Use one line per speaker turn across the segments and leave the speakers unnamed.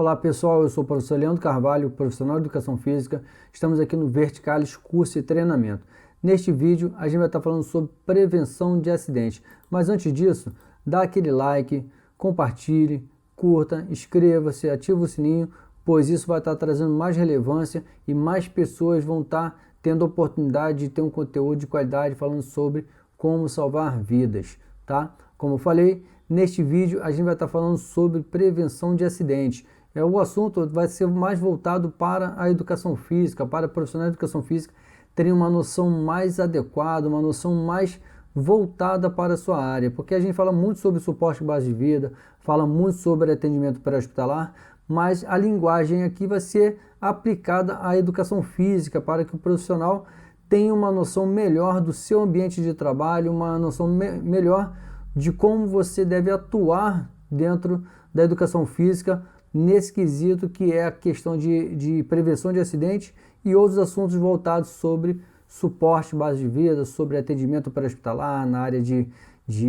Olá pessoal, eu sou o professor Leandro Carvalho, profissional de Educação Física. Estamos aqui no Verticalis Curso e Treinamento. Neste vídeo a gente vai estar falando sobre prevenção de acidentes. Mas antes disso, dá aquele like, compartilhe, curta, inscreva-se, ative o sininho, pois isso vai estar trazendo mais relevância e mais pessoas vão estar tendo a oportunidade de ter um conteúdo de qualidade falando sobre como salvar vidas, tá? Como eu falei, neste vídeo a gente vai estar falando sobre prevenção de acidentes. O assunto vai ser mais voltado para a educação física, para profissionais de educação física terem uma noção mais adequada, uma noção mais voltada para a sua área, porque a gente fala muito sobre suporte base de vida, fala muito sobre atendimento pré-hospitalar, mas a linguagem aqui vai ser aplicada à educação física para que o profissional tenha uma noção melhor do seu ambiente de trabalho, uma noção melhor de como você deve atuar dentro da educação física nesse quesito que é a questão de prevenção de acidentes e outros assuntos voltados sobre suporte base de vida, sobre atendimento pré-hospitalar, na área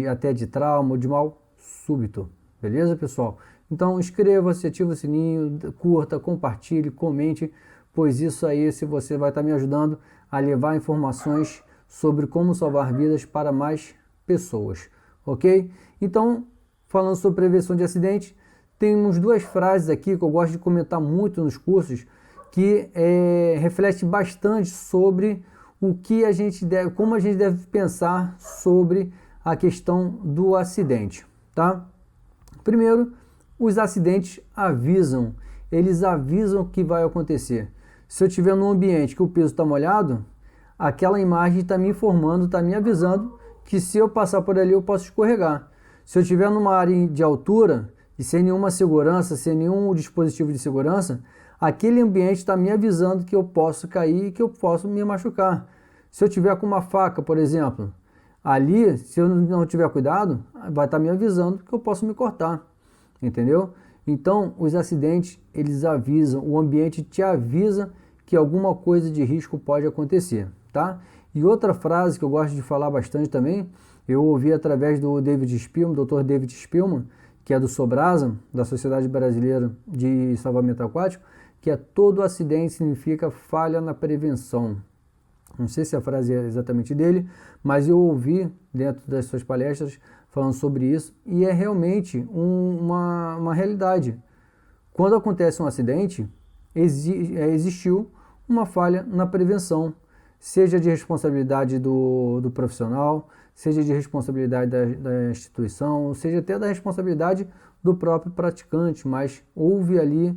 até de trauma ou de mal súbito. Beleza, pessoal? Então inscreva-se, ative o sininho, curta, compartilhe, comente, pois isso aí você vai estar me ajudando a levar informações sobre como salvar vidas para mais pessoas. Ok? Então, falando sobre prevenção de acidente, temos duas frases aqui que eu gosto de comentar muito nos cursos que reflete bastante sobre o que a gente deve, como a gente deve pensar sobre a questão do acidente, tá? Primeiro, os acidentes avisam, eles avisam o que vai acontecer. Se eu estiver num ambiente que o piso está molhado, aquela imagem está me informando, está me avisando que se eu passar por ali eu posso escorregar. Se eu estiver numa área de altura e sem nenhuma segurança, sem nenhum dispositivo de segurança, aquele ambiente está me avisando que eu posso cair e que eu posso me machucar. Se eu tiver com uma faca, por exemplo, ali, se eu não tiver cuidado, vai estar me avisando que eu posso me cortar, entendeu? Então, os acidentes, eles avisam, o ambiente te avisa que alguma coisa de risco pode acontecer, tá? E outra frase que eu gosto de falar bastante também, eu ouvi através do David Spillman, Dr. David Spillman, que é do Sobrasa, da Sociedade Brasileira de Salvamento Aquático, que é todo acidente significa falha na prevenção. Não sei se a frase é exatamente dele, mas eu ouvi dentro das suas palestras falando sobre isso e é realmente uma realidade. Quando acontece um acidente, existiu uma falha na prevenção, seja de responsabilidade do profissional, seja de responsabilidade da instituição, seja até da responsabilidade do próprio praticante, mas houve ali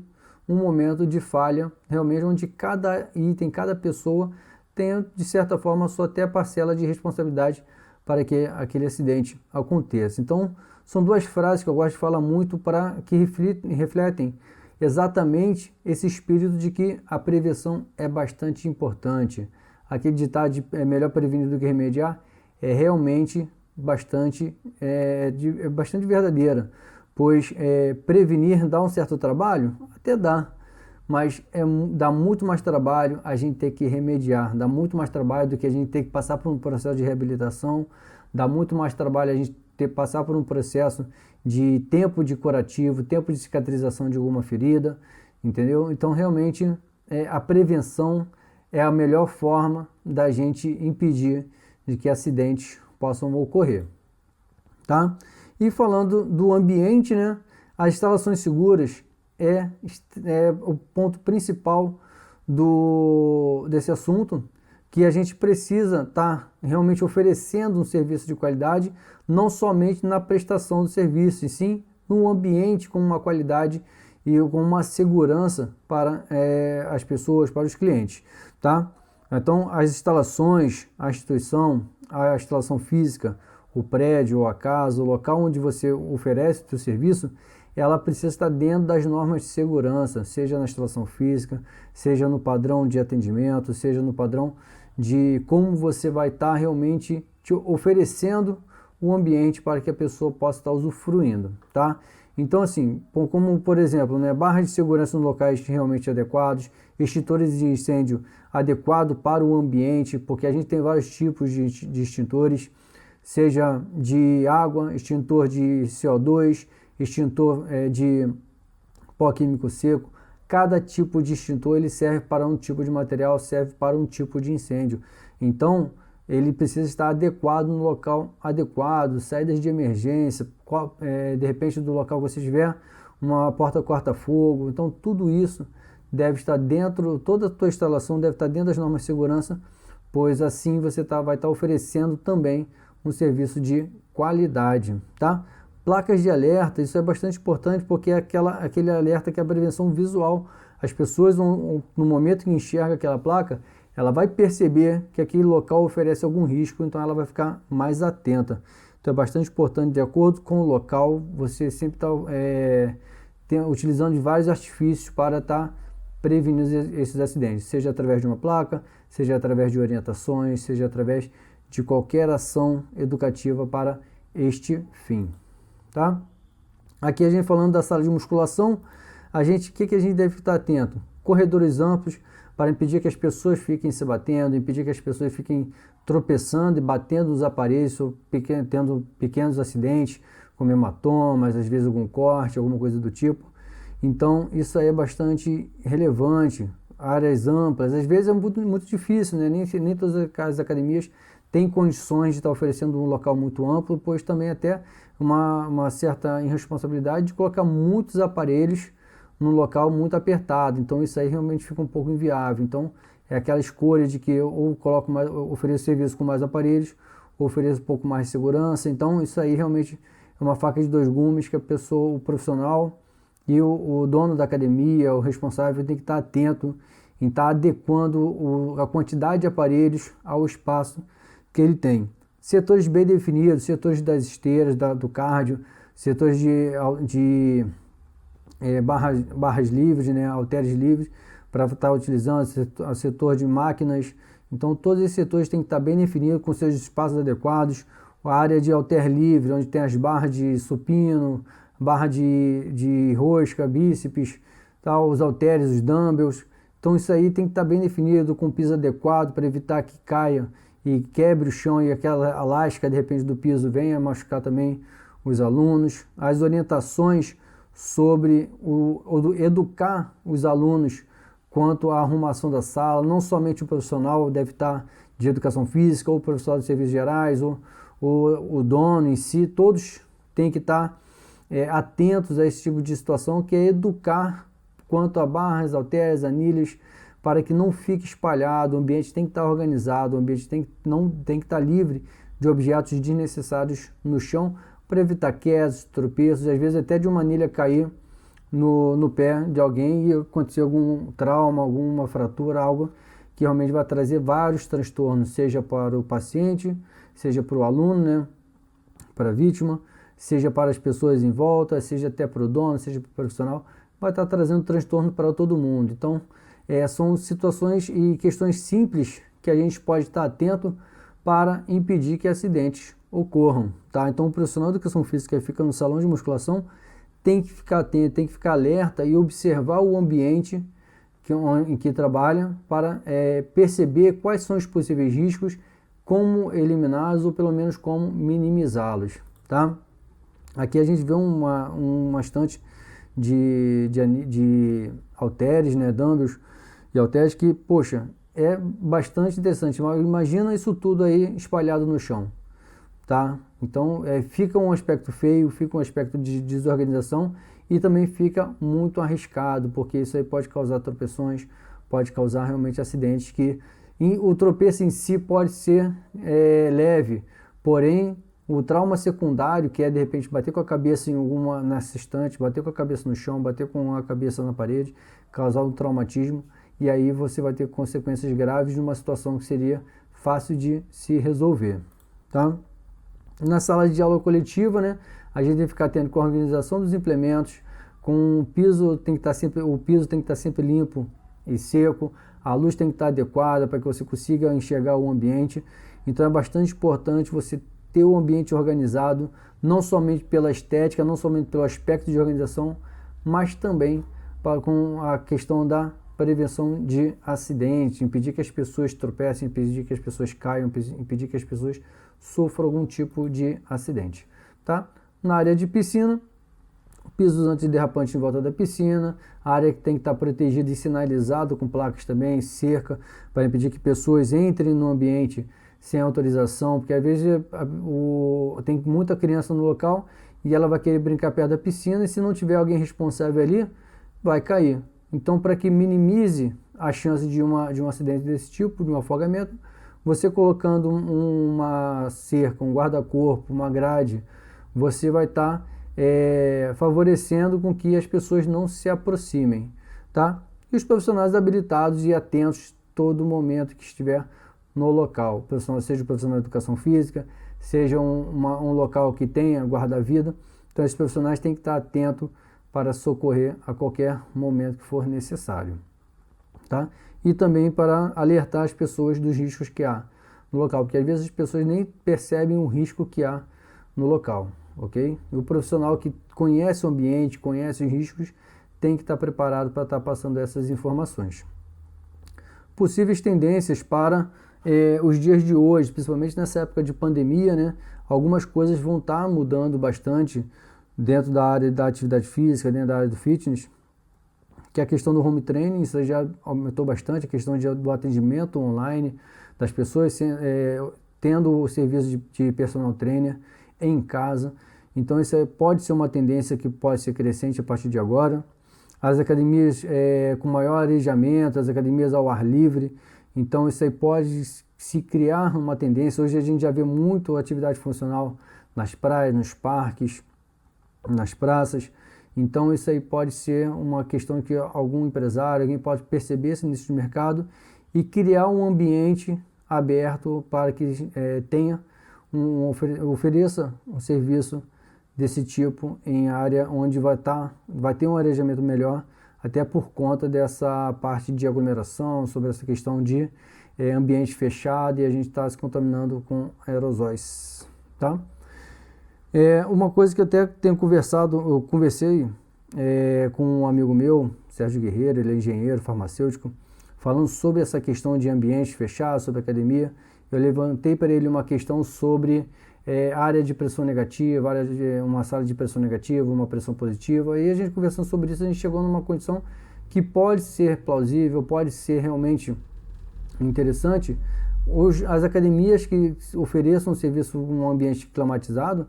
um momento de falha, realmente onde cada item, cada pessoa tem, de certa forma, a sua até parcela de responsabilidade para que aquele acidente aconteça. Então, são duas frases que eu gosto de falar muito para que refletem exatamente esse espírito de que a prevenção é bastante importante. Aquele ditado de é melhor prevenir do que remediar é realmente bastante verdadeira, pois prevenir dá um certo trabalho? Até dá, mas dá muito mais trabalho a gente ter que remediar, dá muito mais trabalho do que a gente ter que passar por um processo de reabilitação, dá muito mais trabalho a gente ter que passar por um processo de tempo de curativo, tempo de cicatrização de alguma ferida, entendeu? Então realmente a prevenção é a melhor forma da gente impedir de que acidentes possam ocorrer, tá? E falando do ambiente, né, as instalações seguras é o ponto principal desse assunto, que a gente precisa estar realmente oferecendo um serviço de qualidade, não somente na prestação do serviço, e sim num ambiente com uma qualidade e com uma segurança para as pessoas, para os clientes, tá? Então, as instalações, a instituição, a instalação física, o prédio, a casa, o local onde você oferece o seu serviço, ela precisa estar dentro das normas de segurança, seja na instalação física, seja no padrão de atendimento, seja no padrão de como você vai estar realmente te oferecendo o ambiente para que a pessoa possa estar usufruindo, tá? Então, assim, como por exemplo, né, barras de segurança nos locais realmente adequados, extintores de incêndio adequado para o ambiente, porque a gente tem vários tipos de extintores, seja de água, extintor de CO2, extintor de pó químico seco. Cada tipo de extintor ele serve para um tipo de material, serve para um tipo de incêndio. Então, ele precisa estar adequado no local adequado, saídas de emergência, de repente do local que você estiver, uma porta corta-fogo. Então, tudo isso deve estar dentro, toda a tua instalação deve estar dentro das normas de segurança, pois assim você vai estar oferecendo também um serviço de qualidade, tá? Placas de alerta, isso é bastante importante porque é aquele alerta que é a prevenção visual. As pessoas, no momento que enxerga aquela placa, ela vai perceber que aquele local oferece algum risco, então ela vai ficar mais atenta. Então é bastante importante, de acordo com o local, você sempre está utilizando de vários artifícios para estar prevenindo esses acidentes, seja através de uma placa, seja através de orientações, seja através de qualquer ação educativa para este fim. Tá? Aqui a gente falando da sala de musculação, o que a gente deve estar atento? Corredores amplos para impedir que as pessoas fiquem se batendo, impedir que as pessoas fiquem tropeçando e batendo nos aparelhos, tendo pequenos acidentes, como hematomas, às vezes algum corte, alguma coisa do tipo. Então isso aí é bastante relevante. Áreas amplas, às vezes é muito difícil, né? Nem todas as academias têm condições de estar oferecendo um local muito amplo, pois também até uma certa irresponsabilidade de colocar muitos aparelhos num local muito apertado. Então isso aí realmente fica um pouco inviável. Então é aquela escolha de que eu ofereço serviço com mais aparelhos, ou ofereço um pouco mais de segurança. Então isso aí realmente é uma faca de dois gumes que o profissional e o dono da academia, o responsável, tem que estar atento em estar adequando a quantidade de aparelhos ao espaço que ele tem. Setores bem definidos, setores das esteiras, do cardio, setores de barras livres, né, halteres livres, para estar utilizando, setor de máquinas. Então todos esses setores têm que estar bem definidos, com seus espaços adequados. A área de halter livre, onde tem as barras de supino, barra de rosca, bíceps, tal, os halteres, os dumbbells. Então isso aí tem que estar bem definido, com piso adequado, para evitar que caia e quebre o chão e aquela elástica de repente do piso venha machucar também os alunos. As orientações sobre educar os alunos quanto à arrumação da sala, não somente o profissional deve estar de educação física, ou o profissional de serviços gerais, ou o dono em si, todos têm que estar atentos a esse tipo de situação, que é educar quanto a barras, halteres, anilhas, para que não fique espalhado. O ambiente tem que estar organizado, o ambiente tem que estar livre de objetos desnecessários no chão, para evitar quedas, tropeços, às vezes até de uma anilha cair no pé de alguém e acontecer algum trauma, alguma fratura, algo que realmente vai trazer vários transtornos, seja para o paciente, seja para o aluno, né, para a vítima, seja para as pessoas em volta, seja até para o dono, seja para o profissional, vai estar trazendo transtorno para todo mundo. Então, são situações e questões simples que a gente pode estar atento para impedir que acidentes ocorram, tá? Então, o profissional de educação física que fica no salão de musculação tem que ficar atento, tem que ficar alerta e observar o ambiente em que trabalha para perceber quais são os possíveis riscos, como eliminá-los ou pelo menos como minimizá-los, tá? Aqui a gente vê uma estante de halteres, né, dumbbells e halteres que, poxa, é bastante interessante. Imagina isso tudo aí espalhado no chão, tá? Então fica um aspecto feio, fica um aspecto de desorganização e também fica muito arriscado, porque isso aí pode causar tropeções, pode causar realmente acidentes o tropeço em si pode ser leve, porém o trauma secundário, que é de repente bater com a cabeça nessa estante, bater com a cabeça no chão, bater com a cabeça na parede, causar um traumatismo, e aí você vai ter consequências graves numa situação que seria fácil de se resolver, tá? Na sala de aula coletiva, né, a gente tem que ficar atento com a organização dos implementos, com o piso tem que estar sempre limpo e seco, a luz tem que estar adequada para que você consiga enxergar o ambiente. Então é bastante importante você ter o ambiente organizado, não somente pela estética, não somente pelo aspecto de organização, mas também com a questão da prevenção de acidentes, impedir que as pessoas tropecem, impedir que as pessoas caiam, impedir que as pessoas sofram algum tipo de acidente, tá? Na área de piscina, pisos antiderrapantes em volta da piscina, a área que tem que estar protegida e sinalizada com placas também, cerca, para impedir que pessoas entrem no ambiente sem autorização, porque às vezes tem muita criança no local e ela vai querer brincar perto da piscina e se não tiver alguém responsável ali, vai cair. Então, para que minimize a chance de um acidente desse tipo, de um afogamento, você colocando uma cerca, um guarda-corpo, uma grade, você vai estar favorecendo com que as pessoas não se aproximem, tá? E os profissionais habilitados e atentos todo momento que estiver no local, seja o profissional de educação física, seja um local que tenha guarda-vida, então esses profissionais têm que estar atentos para socorrer a qualquer momento que for necessário, tá? E também para alertar as pessoas dos riscos que há no local, porque às vezes as pessoas nem percebem o risco que há no local, ok? E o profissional que conhece o ambiente, conhece os riscos, tem que estar preparado para estar passando essas informações. Possíveis tendências para os dias de hoje, principalmente nessa época de pandemia, né? Algumas coisas vão estar mudando bastante dentro da área da atividade física, dentro da área do fitness, que é a questão do home training, isso já aumentou bastante, a questão do atendimento online das pessoas, tendo o serviço de personal trainer em casa. Então isso pode ser uma tendência que pode ser crescente a partir de agora. As academias com maior arejamento, as academias ao ar livre, então isso aí pode se criar uma tendência. Hoje a gente já vê muito atividade funcional nas praias, nos parques, nas praças. Então isso aí pode ser uma questão que algum empresário, alguém pode perceber esse nicho de mercado e criar um ambiente aberto para que ofereça um serviço desse tipo em área onde vai ter um arejamento melhor, até por conta dessa parte de aglomeração, sobre essa questão de ambiente fechado e a gente está se contaminando com aerosóis, tá? Uma coisa que eu até tenho conversado, eu conversei com um amigo meu, Sérgio Guerreiro, ele é engenheiro farmacêutico, falando sobre essa questão de ambiente fechado, sobre academia. Eu levantei para ele uma questão sobre área de pressão negativa, uma sala de pressão negativa, uma pressão positiva, e a gente conversando sobre isso, a gente chegou numa condição que pode ser plausível, pode ser realmente interessante. As academias que ofereçam um serviço num ambiente climatizado,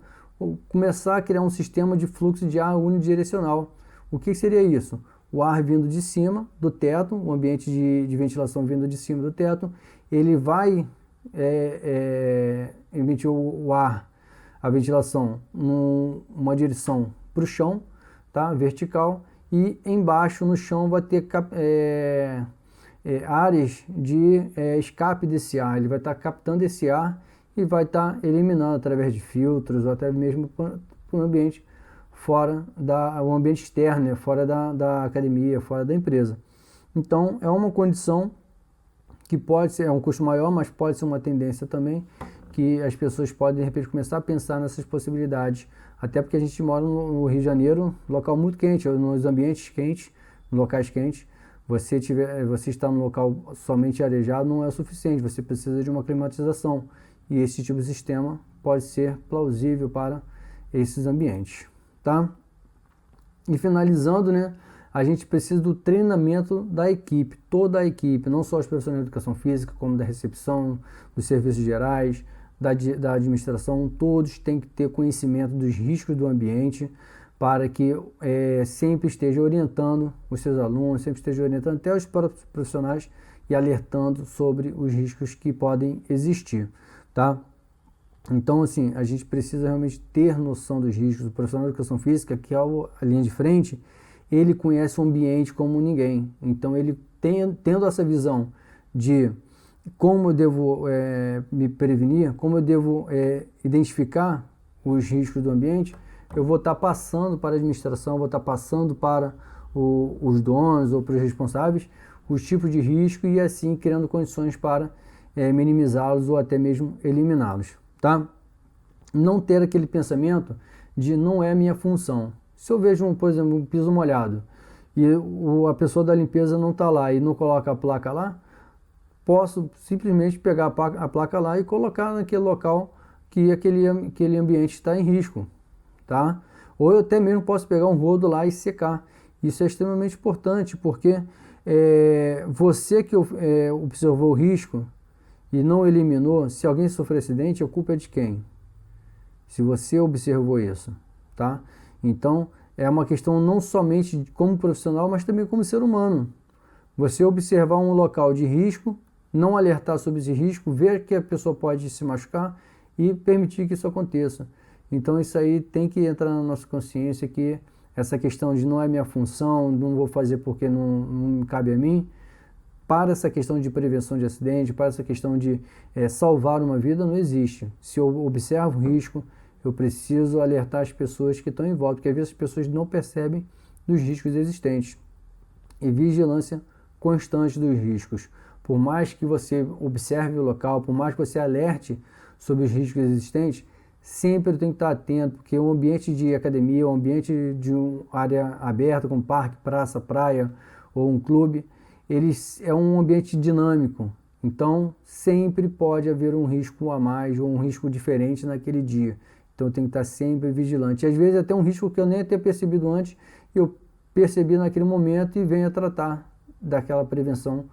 começar a criar um sistema de fluxo de ar unidirecional. O que seria isso? O ar vindo de cima do teto, o ambiente de ventilação vindo de cima do teto, ele vai emitir o ar, a ventilação, numa direção para o chão, tá? Vertical, e embaixo no chão vai ter áreas de escape desse ar. Ele vai estar captando esse ar e vai estar eliminando através de filtros ou até mesmo para o ambiente o ambiente externo, né? Fora da academia, fora da empresa. Então é uma condição que pode ser, um custo maior, mas pode ser uma tendência também, que as pessoas podem de repente começar a pensar nessas possibilidades, até porque a gente mora no Rio de Janeiro, local muito quente, nos ambientes quentes, locais quentes. Você estar no local somente arejado não é o suficiente, você precisa de uma climatização. E esse tipo de sistema pode ser plausível para esses ambientes, tá? E finalizando, né, a gente precisa do treinamento da equipe, toda a equipe, não só os profissionais de educação física, como da recepção, dos serviços gerais, da administração, todos têm que ter conhecimento dos riscos do ambiente para que sempre esteja orientando os seus alunos, sempre esteja orientando até os próprios profissionais e alertando sobre os riscos que podem existir, tá? Então, assim, a gente precisa realmente ter noção dos riscos. O profissional de educação física, que é a linha de frente, ele conhece o ambiente como ninguém. Então, ele tendo essa visão de como eu devo me prevenir, como eu devo identificar os riscos do ambiente, eu vou estar passando para a administração, vou estar passando para os donos ou para os responsáveis os tipos de risco e assim criando condições para minimizá-los ou até mesmo eliminá-los, tá? Não ter aquele pensamento de não é minha função. Se eu vejo, por exemplo, um piso molhado e a pessoa da limpeza não está lá e não coloca a placa lá, posso simplesmente pegar a placa lá e colocar naquele local que aquele ambiente está em risco, tá? Ou eu até mesmo posso pegar um rodo lá e secar. Isso é extremamente importante, porque você que observou o risco e não eliminou, se alguém sofrer acidente, a culpa é de quem? Se você observou isso, tá? Então, é uma questão não somente como profissional, mas também como ser humano. Você observar um local de risco, não alertar sobre esse risco, ver que a pessoa pode se machucar e permitir que isso aconteça. Então, isso aí tem que entrar na nossa consciência, que essa questão de não é minha função, não vou fazer porque não cabe a mim, para essa questão de prevenção de acidente, para essa questão de salvar uma vida, não existe. Se eu observo o risco, eu preciso alertar as pessoas que estão em volta, porque às vezes as pessoas não percebem dos riscos existentes. E vigilância constante dos riscos. Por mais que você observe o local, por mais que você alerte sobre os riscos existentes, sempre tem que estar atento, porque o ambiente de academia, o ambiente de uma área aberta, como parque, praça, praia ou um clube, é um ambiente dinâmico. Então, sempre pode haver um risco a mais ou um risco diferente naquele dia. Então, tem que estar sempre vigilante. E, às vezes, até um risco que eu nem tinha percebido antes, eu percebi naquele momento e venho a tratar daquela prevenção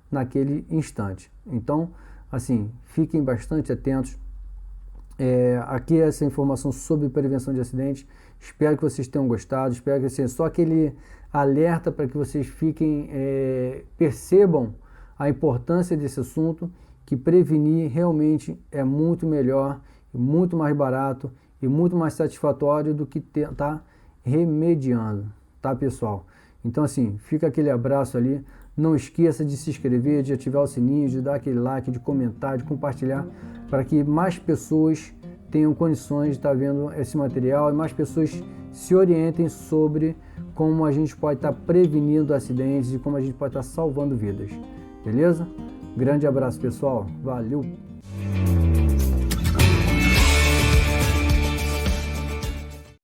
naquele instante. Então, assim, fiquem bastante atentos. Aqui essa informação sobre prevenção de acidentes. Espero que vocês tenham gostado. Espero que assim, só aquele alerta para que vocês fiquem, percebam a importância desse assunto, que prevenir realmente é muito melhor, muito mais barato e muito mais satisfatório do que tentar remediando, tá, pessoal? Então, assim, fica aquele abraço ali. Não esqueça de se inscrever, de ativar o sininho, de dar aquele like, de comentar, de compartilhar, para que mais pessoas tenham condições de estar vendo esse material e mais pessoas se orientem sobre como a gente pode estar prevenindo acidentes e como a gente pode estar salvando vidas. Beleza? Grande abraço, pessoal. Valeu!